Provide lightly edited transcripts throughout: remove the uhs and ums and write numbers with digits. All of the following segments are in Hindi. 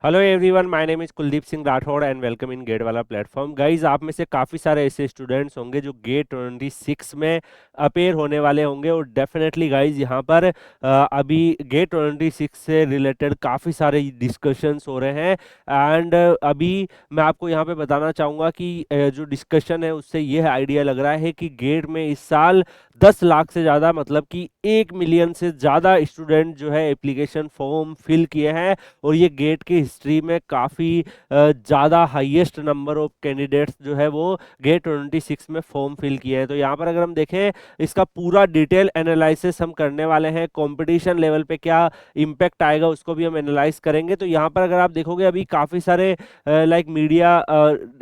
Hello everyone, my name is Kuldeep Singh Rathore and welcome in gate wallah platform. Guys, आप में से काफ़ी सारे ऐसे स्टूडेंट्स होंगे जो गेट 26 में अपेयर होने वाले होंगे। और डेफिनेटली गाइज, यहाँ पर अभी गेट 26 से रिलेटेड काफ़ी सारे डिस्कशंस हो रहे हैं। एंड अभी मैं आपको यहाँ पे बताना चाहूँगा कि जो डिस्कशन है उससे यह आइडिया लग रहा है कि गेट में इस साल 10 लाख से ज़्यादा, मतलब कि 1 मिलियन से ज़्यादा स्टूडेंट जो है एप्लीकेशन फॉर्म फिल किए हैं। और ये गेट की हिस्ट्री में काफ़ी ज़्यादा हाईएस्ट नंबर ऑफ कैंडिडेट्स जो है वो गेट 26 में फॉर्म फिल किए हैं। तो यहाँ पर अगर हम देखें, इसका पूरा डिटेल एनालिसिस हम करने वाले हैं। कंपटीशन लेवल पे क्या इम्पैक्ट आएगा उसको भी हम एनालाइज करेंगे। तो यहाँ पर अगर आप देखोगे, अभी काफ़ी सारे लाइक मीडिया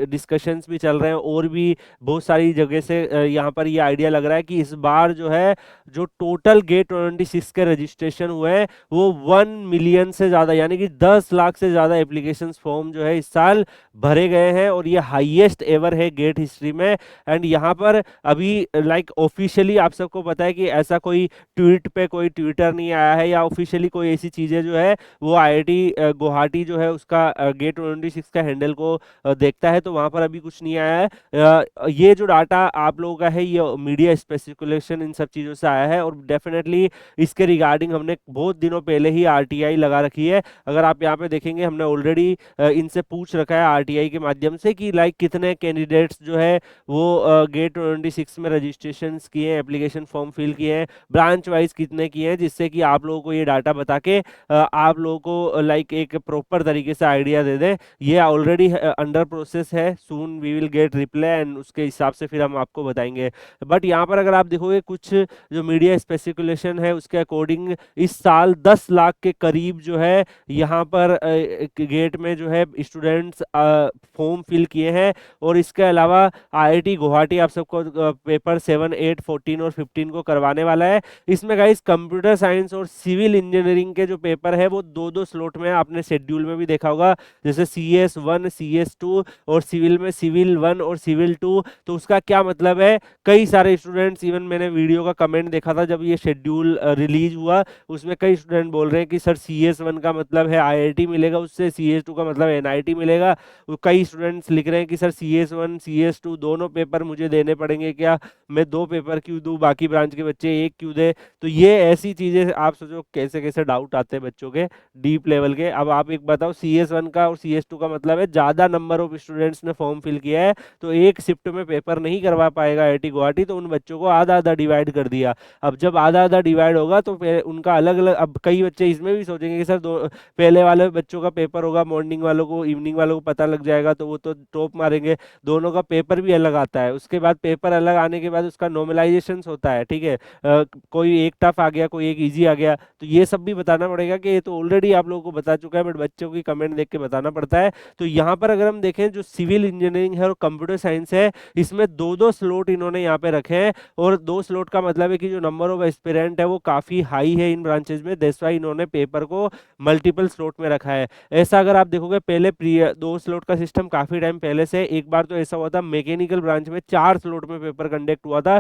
डिस्कशंस भी चल रहे हैं और भी बहुत सारी जगह से यहाँ पर ये आइडिया लग रहा है कि इस बार जो है, जो टोटल गेट 26 के रजिस्ट्रेशन हुए हैं वो 1 मिलियन से ज़्यादा, यानी कि 10 लाख से ज़्यादा एप्लीकेशन फॉर्म जो है इस साल भरे गए हैं। और ये हाईएस्ट एवर है गेट हिस्ट्री में। एंड यहाँ पर अभी लाइक ऑफिशियली आप सबको पता है कि ऐसा कोई ट्वीट पे कोई ट्विटर नहीं आया है, या ऑफिशियली कोई ऐसी चीज़ें जो है वो आईआईटी गुवाहाटी जो है उसका गेट 26 का हैंडल को देखता है, तो वहाँ पर अभी कुछ नहीं आया है। ये जो डाटा आप लोगों का है ये मीडिया स्पेसिकुलेशन इन सब चीज़ों से आया है। और डेफिनेटली इसके रिगार्डिंग हमने बहुत दिनों पहले ही आरटीआई लगा रखी है। अगर आप यहाँ पे देखेंगे, हमने ऑलरेडी इनसे पूछ रखा है आरटीआई के माध्यम से कि लाइक कितने कैंडिडेट्स जो है वो गेट 26 में रजिस्ट्रेशन किए हैं, एप्लीकेशन फॉर्म फिल किए हैं, ब्रांच वाइज कितने किए हैं, जिससे कि आप लोगों को ये डाटा बता के आप लोगों को लाइक एक प्रॉपर तरीके से आइडिया दे दे। ये ऑलरेडी अंडर प्रोसेस है, soon we will get reply and उसके हिसाब से फिर हम आपको बताएंगे। बट यहाँ पर अगर आप देखोगे, कुछ जो मीडिया स्पेसिकुलेशन है उसके अकॉर्डिंग इस साल 10 लाख के करीब जो है यहाँ पर गेट में जो है स्टूडेंट्स फॉर्म फिल किए हैं। और इसके अलावा आईआईटी गुवाहाटी आप सबको पेपर 7, 8, 14 और 15 को करवाने वाला है। इसमें गाइस कंप्यूटर साइंस और सिविल इंजीनियरिंग के जो पेपर है वो दो दो स्लॉट में, आपने शेड्यूल में भी देखा होगा, जैसे CS1, CS2 और सिविल में सिविल 1 और सिविल 2। तो उसका क्या मतलब है, कई सारे स्टूडेंट्स, इवन मैंने वीडियो का कमेंट देखा था जब ये शेड्यूल रिलीज हुआ, उसमें कई स्टूडेंट बोल रहे हैं कि सर CS1 का मतलब है आईआईटी मिलेगा, उससे CS2 का मतलब एनआईटी मिलेगा। कई स्टूडेंट्स लिख रहे हैं कि सर CS1 CS2 दोनों पेपर मुझे देने पड़ेंगे क्या, मैं 2 पेपर क्यों दूं, बाकी ब्रांच के बच्चे एक क्यों दे। तो ये ऐसी चीजें आप सोचो कैसे कैसे डाउट आते हैं बच्चों के डीप लेवल के। अब आप एक बताओ, CS1 का और CS2 का मतलब है ज्यादा नंबर ऑफ स्टूडेंट्स ने फॉर्म फिल किया है तो एक शिफ्ट में पेपर नहीं करवा पाएगा आईआईटी गुवाहाटी, तो उन बच्चों को आधा आधा डिवाइड कर दिया। अब जब आधा आधा डिवाइड होगा तो उनका अलग अलग, अब कई बच्चे इसमें भी सोचेंगे कि सर दो पहले वाले बच्चों का पेपर होगा, मॉर्निंग वालों को इवनिंग वालों को पता लग जाएगा तो वो तो टॉप मारेंगे। दोनों का पेपर भी अलग आता है, उसके बाद पेपर अलग आने के बाद उसका नॉर्मलाइजेशन होता है, ठीक है। कोई एक टफ आ गया, कोई एक इजी आ गया, तो ये सब भी बताना पड़ेगा कि ये तो ऑलरेडी आप लोगों को बता चुका है, बट बच्चों की कमेंट देख के बताना पड़ता है। तो यहाँ पर अगर हम देखें, जो सिविल इंजीनियरिंग है और कंप्यूटर साइंस है, इसमें दो दो स्लॉट इन्होंने यहाँ पे रखे हैं। और 2 स्लॉट का मतलब है कि जो नंबर ऑफ एस्पिरेंट है वो काफी हाई है इन ब्रांचेज में, दैट्स व्हाई इन्होंने पेपर को मल्टीपल स्लॉट में रखा है। ऐसा अगर आप देखोगे, पहले 2 स्लॉट का सिस्टम काफी टाइम पहले से, एक बार तो ऐसा हुआ था मैकेनिकल ब्रांच में 4 स्लॉट में पेपर कंडक्ट हुआ था।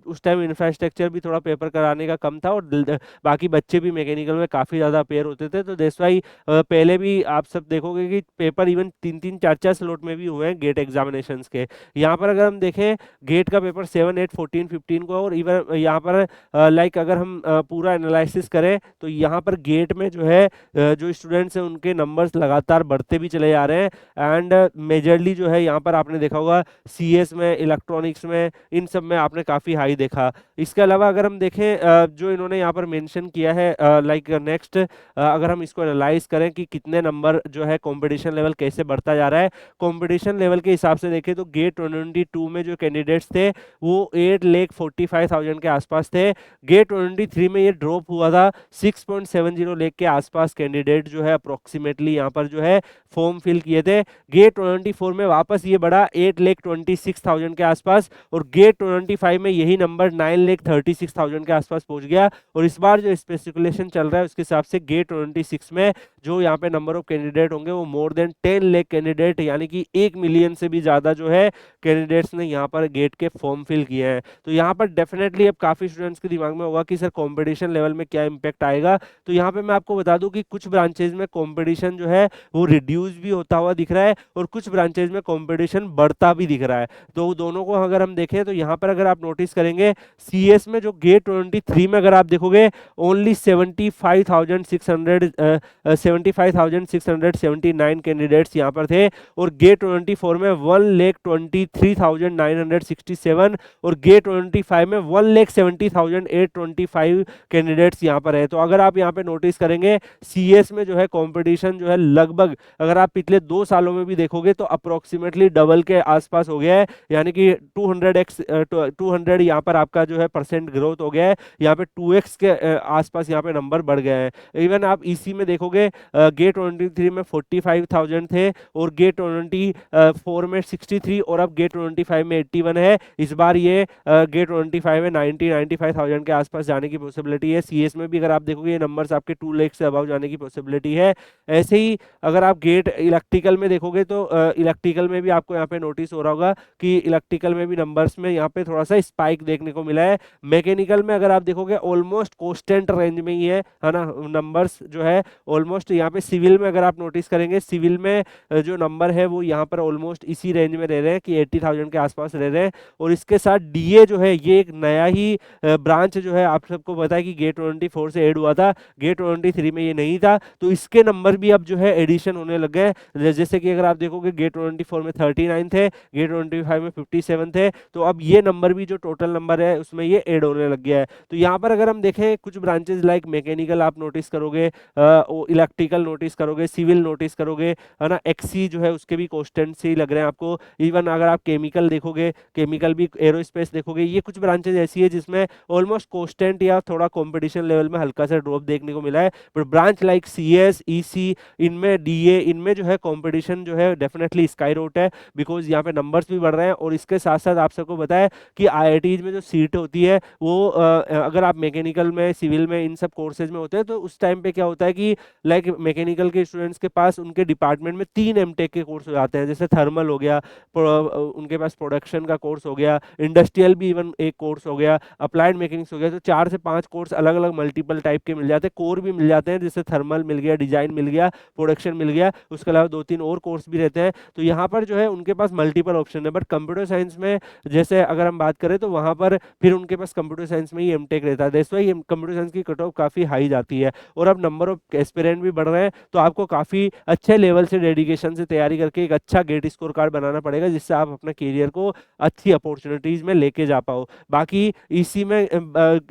उस टाइम इंफ्रास्ट्रक्चर भी थोड़ा पेपर कराने का कम था और बाकी बच्चे भी मैकेनिकल में काफी ज्यादा अपेयर होते थे। तो दैट्स व्हाई पहले भी आप सब देखोगे कि पेपर इवन 3 3 4 4 स्लॉट में भी हुए हैं गेट एग्जामिनेशंस के। यहाँ पर अगर हम देखें, गेट का पेपर 7, 8, 14, 15 को, और इवन यहाँ पर लाइक अगर हम पूरा एनालिसिस करें तो यहाँ पर गेट में जो है जो स्टूडेंट्स हैं उनके नंबर्स लगातार बढ़ते भी चले जा रहे हैं। एंड मेजरली जो है यहाँ पर आपने देखा होगा CS में, इलेक्ट्रॉनिक्स में, इन सब में आपने काफ़ी हाई देखा। इसके अलावा अगर हम देखें, जो इन्होंने यहाँ पर मेंशन किया है लाइक नेक्स्ट, अगर हम इसको एनालाइज करें कि कितने नंबर जो है कंपटीशन लेवल कैसे बढ़ता जा रहा है, कंपटीशन लेवल के हिसाब से देखें तो गेट 22 में जो कैंडिडेट्स थे वो 8,45,000 के आसपास थे। गेट 23 में ये ड्रॉप हुआ था, 6.70 लाख के आसपास कैंडिडेट जो है अप्रोक्सीमेटली यहाँ पर जो है फॉर्म फिल किए थे। गेट 24 में वापस ये बढ़ा 8,26,000 के आसपास, और गेट 25 में यही नंबर 9,36,000 के आसपास पहुंच गया। और इस बार जो स्पेसिकुलेशन चल रहा है उसके हिसाब से गेट 26 में जो यहाँ पे नंबर ऑफ कैंडिडेट होंगे वो मोर देन 10 लाख कैंडिडेट, यानी कि 1 मिलियन से भी ज्यादा जो है कैंडिडेट्स ने यहाँ पर गेट के फॉर्म फिल किए हैं। तो यहाँ पर डेफिनेटली अब काफी स्टूडेंट्स के दिमाग में होगा कि सर कंपटीशन लेवल में क्या इम्पैक्ट आएगा। तो यहाँ पे मैं आपको बता दूं कि कुछ ब्रांचेज में कंपटीशन जो है वो रिड्यूस भी होता हुआ दिख रहा है और कुछ ब्रांचेज में कंपटीशन बढ़ता भी दिख रहा है। तो दोनों को अगर हम देखें तो यहाँ पर अगर आप नोटिस करेंगे सीएस में जो गेट 23 में अगर आप देखोगे ओनली 75,679 कैंडिडेट्स यहाँ पर थे, और गेट 24 में 1,23,967 और गेट 25 में 1,70,825 कैंडिडेट्स यहाँ पर है। तो अगर आप यहाँ पे नोटिस करेंगे सीएस में जो है कंपटीशन जो है लगभग अगर आप पिछले 2 सालों में भी देखोगे तो अप्रोक्सीमेटली डबल के आसपास हो गया है, यानी कि 200 यहाँ पर आपका जो है परसेंट ग्रोथ हो गया है, यहाँ पे 2x के आसपास यहाँ पे नंबर बढ़ गए हैं। इवन आप इसी में देखोगे गेट 23 में 45,000 थे और गेट 24 में 63 और अब गेट 25 में 81 है। इस बार ये गेट 25 में 95,000 के आसपास जाने की पॉसिबिलिटी है। सीएस में भी अगर आप देखोगे ये नंबर्स आपके 2 लाख से अबव जाने की पॉसिबिलिटी है। ऐसे ही अगर आप गेट इलेक्ट्रिकल में देखोगे तो इलेक्ट्रिकल में भी आपको यहाँ पे नोटिस हो रहा होगा कि इलेक्ट्रिकल में भी नंबर्स में यहाँ पे थोड़ा सा स्पाइक देखने को मिला है। मैकेनिकल में अगर आप देखोगे ऑलमोस्ट कांस्टेंट रेंज में ही है ना, नंबर्स जो है ऑलमोस्ट। यहाँ पे सिविल में अगर आप नोटिस करेंगे सिविल में जो नंबर है वो यहाँ पर ऑलमोस्ट इसी रेंज में रह रहे हैं कि 80,000 के आसपास रह रहे हैं। और इसके साथ डीए जो है ये एक नया ही ब्रांच जो है, आप सबको पता है कि गेट 24 से ऐड हुआ था, गेट 23 में ये नहीं था, तो इसके नंबर भी अब जो है एडिशन होने लग गए। जैसे कि अगर आप देखोगे गेट 24 में 39 थे, गेट 25 में 57 थे, तो अब ये नंबर भी जो टोटल नंबर है उसमें ये ऐड होने लग गया है। तो यहाँ पर अगर हम देखें कुछ ब्रांचेस लाइक मैकेनिकल आप नोटिस करोगे, इलेक्ट्रिकल नोटिस करोगे, सिविल नोटिस करोगे, है ना, एक्सी जो है उसके भी कॉन्स्टेंट से ही लग रहे हैं आपको। इवन अगर आप केमिकल देखोगे, केमिकल भी, एरोस्पेस देखोगे, ये कुछ ब्रांचेस ऐसी है जिसमें ऑलमोस्ट कॉन्स्टेंट या थोड़ा कॉम्पिटिशन लेवल में हल्का सा ड्रॉप देखने को मिला है। But branch like CS, EC, इनमें डीए, इनमें जो है कॉम्पिटिशन जो है डेफिनेटली स्काई रोट है, बिकॉज यहाँ पे नंबर्स भी बढ़ रहे हैं। और इसके साथ साथ आप सबको पता है कि आईआईटीज में जो सीट होती है वो अगर आप मैकेनिकल में, सिविल में, इन सब कोर्सेज में होते हैं तो उस टाइम पे क्या होता है कि लाइक मैकेनिकल के स्टूडेंट्स के पास उनके डिपार्टमेंट में 3 एमटेक के कोर्स हो जाते हैं, जैसे थर्मल हो गया, उनके पास प्रोडक्शन का कोर्स हो गया, इंडस्ट्रियल भी इवन एक कोर्स हो गया, अप्लाइड मैकेनिक्स हो गया। तो 4 से 5 कोर्स अलग अलग मल्टीपल टाइप के मिल जाते हैं, कोर भी मिल जाते हैं, जैसे थर्मल मिल गया, डिजाइन मिल गया, प्रोडक्शन मिल गया, उसके अलावा 2-3 और कोर्स भी रहते हैं। तो यहाँ पर जो है उनके पास मल्टीपल ऑप्शन है। बट कंप्यूटर साइंस में जैसे अगर हम बात करें तो वहाँ पर फिर उनके पास कंप्यूटर साइंस में ही एमटेक रहता है, दैट्स व्हाई कंप्यूटर साइंस की कट ऑफ काफ़ी हाई जाती है। और अब नंबर ऑफ एस्पिरेंट भी बढ़ रहे हैं, तो आपको काफ़ी अच्छे लेवल से डेडिकेशन से तैयारी करके एक अच्छा गेट स्कोर कार्ड बनाना पड़ेगा, जिससे आप अपने करियर को अच्छी अपॉर्चुनिटीज़ में लेके जा पाओ। बाकी इसी में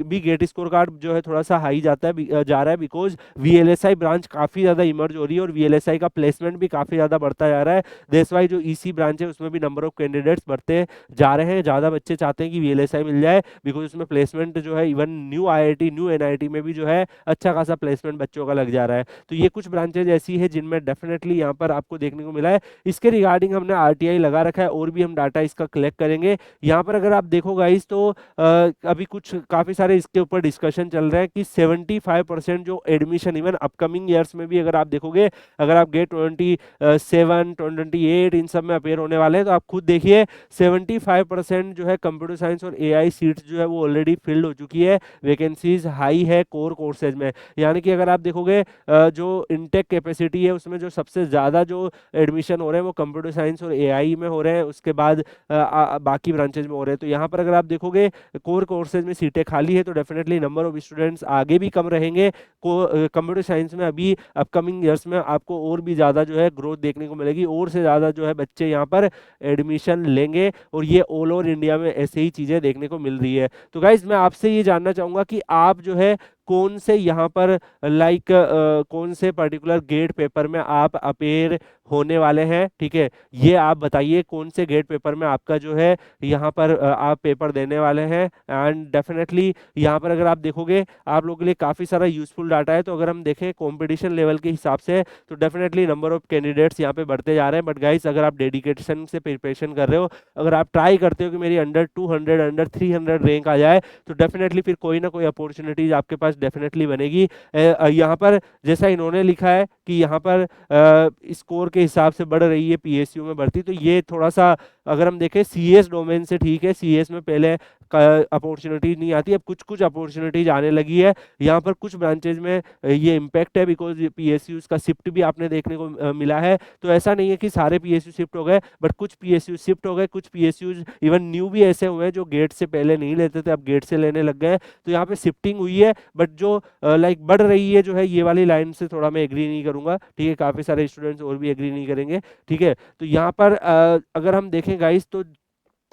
भी गेट स्कोर कार्ड जो है थोड़ा सा हाई जाता है, जा रहा है, बिकॉज वीएलएसआई ब्रांच काफ़ी ज़्यादा इमर्ज हो रही है और वीएलएसआई का प्लेसमेंट भी काफ़ी ज़्यादा बढ़ता जा रहा है। दैट्स व्हाई जो ईसी ब्रांच है उसमें भी नंबर ऑफ कैंडिडेट्स बढ़ते जा रहे हैं। ज़्यादा बच्चे चाहते हैं कि वीएलएसआई मिल जाए, बिकॉज उसमें प्लेसमेंट जो है even new IIT, new NIT में भी जो है अच्छा खासा प्लेसमेंट बच्चों का लग जा रहा है। तो ये कुछ ब्रांचेज ऐसी है जिनमें डेफिनेटली यहाँ पर आपको देखने को मिला है। इसके रिगार्डिंग हमने आरटीआई लगा रखा है और भी हम डाटा इसका कलेक्ट करेंगे। यहाँ पर अगर आप देखो गाइस तो अभी कुछ काफ़ी सारे इसके ऊपर डिस्कशन चल रहा है कि 75% जो एडमिशन इवन अपकमिंग ईयर्स में भी अगर आप देखोगे, अगर आप गेट 27, 28 इन सब में अपेयर होने वाले हैं तो आप खुद देखिए 75% जो है कंप्यूटर साइंस और एआई सीट्स जो है वो ऑलरेडी फिल्ड हो चुकी है, वैकेंसीज हाई है कोर कोर्सेज में। यानी कि अगर आप देखोगे जो इनटेक कैपेसिटी है उसमें जो सबसे ज़्यादा जो एडमिशन हो रहे हैं वो कंप्यूटर साइंस और एआई में हो रहे हैं, उसके बाद बाकी ब्रांचेज में हो रहे हैं। तो यहाँ पर अगर आप देखोगे कोर कोर्सेज में सीटें खाली है तो डेफिनेटली नंबर ऑफ स्टूडेंट्स आगे भी कम रहेंगे। कंप्यूटर साइंस में अभी अपकमिंग ईयर्स में आपको और भी ज़्यादा जो है ग्रोथ देखने को मिलेगी, और से ज़्यादा जो है बच्चे यहाँ पर एडमिशन लेंगे, और ये ऑल ओवर इंडिया में ऐसे ही चीज़ें देखने को मिल रही है। तो गाइज मैं आपसे ये जानना चाहूँगा कि आप जो है कौन से यहाँ पर लाइक कौन से पर्टिकुलर गेट पेपर में आप अपेयर होने वाले हैं, ठीक है, ये आप बताइए कौन से गेट पेपर में आपका जो है यहाँ पर आप पेपर देने वाले हैं। एंड डेफिनेटली यहाँ पर अगर आप देखोगे आप लोगों के लिए काफ़ी सारा यूजफुल डाटा है। तो अगर हम देखें कंपटीशन लेवल के हिसाब से तो डेफिनेटली नंबर ऑफ कैंडिडेट्स यहाँ पे बढ़ते जा रहे हैं। बट गाइस अगर आप डेडिकेशन से प्रिपरेशन कर रहे हो, अगर आप ट्राई करते हो कि मेरी अंडर 200, अंडर 300 रैंक आ जाए, तो डेफिनेटली फिर कोई ना कोई अपॉर्चुनिटीज आपके पास डेफिनेटली बनेगी। यहाँ पर जैसा इन्होंने लिखा है कि यहाँ पर स्कोर के हिसाब से बढ़ रही है पीएसयू में भर्ती, तो ये थोड़ा सा अगर हम देखें सीएस डोमेन से ठीक है, सीएस में पहले अपॉर्चुनिटीज नहीं आती, अब कुछ कुछ अपॉर्चुनिटीज आने लगी है। यहाँ पर कुछ ब्रांचेज में ये इम्पैक्ट है, बिकॉज पीएसयूज का शिफ्ट भी आपने देखने को मिला है। तो ऐसा नहीं है कि सारे पीएसयू शिफ्ट हो गए, बट कुछ पीएसयू शिफ्ट हो गए, कुछ पीएसयूज इवन न्यू भी ऐसे हुए हैं जो गेट से पहले नहीं लेते थे, अब गेट से लेने लग गए हैं। तो यहाँ पे शिफ्टिंग हुई है, बट जो लाइक बढ़ रही है जो है, ये वाली लाइन से थोड़ा मैं एग्री नहीं करूंगा, ठीक है। काफी सारे स्टूडेंट्स और भी एग्री नहीं करेंगे, ठीक है। तो यहाँ पर अगर हम देखें गाइस, तो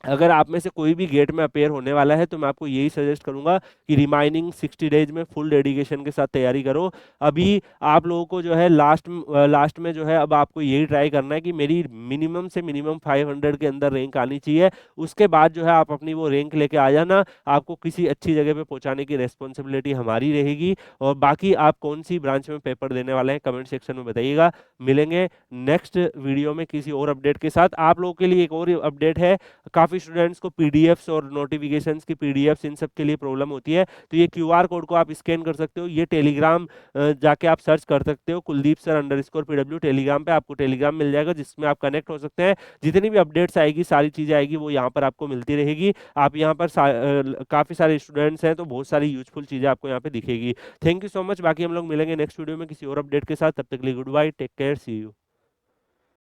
अगर आप में से कोई भी गेट में अपेयर होने वाला है तो मैं आपको यही सजेस्ट करूंगा कि रिमाइनिंग 60 डेज में फुल डेडिकेशन के साथ तैयारी करो। अभी आप लोगों को जो है लास्ट में जो है, अब आपको यही ट्राई करना है कि मेरी मिनिमम से मिनिमम 500 के अंदर रैंक आनी चाहिए। उसके बाद जो है आप अपनी वो रैंक लेके आ जाना, आपको किसी अच्छी जगह पे पहुंचाने की रेस्पॉन्सिबिलिटी हमारी रहेगी। और बाकी आप कौन सी ब्रांच में पेपर देने वाले हैं कमेंट सेक्शन में बताइएगा। मिलेंगे नेक्स्ट वीडियो में किसी और अपडेट के साथ। आप लोगों के लिए एक और अपडेट है, काफ़ी स्टूडेंट्स को पीडीएफ्स और नोटिफिकेशंस की पीडीएफ्स इन सब के लिए प्रॉब्लम होती है। तो ये क्यूआर कोड को आप स्कैन कर सकते हो, ये टेलीग्राम जाके आप सर्च कर सकते हो, कुलदीप सर _PW टेलीग्राम पे आपको टेलीग्राम मिल जाएगा, जिसमें आप कनेक्ट हो सकते हैं। जितनी भी अपडेट्स आएगी, सारी चीज़ें आएगी, वो यहाँ पर आपको मिलती रहेगी। आप यहाँ पर काफ़ी सारे स्टूडेंट्स हैं, तो बहुत सारी यूजफुल चीज़ें आपको यहाँ पे दिखेगी। Thank you so much. बाकी हम लोग मिलेंगे नेक्स्ट वीडियो में किसी और अपडेट के साथ। तब तक के लिए good bye, take care, see you.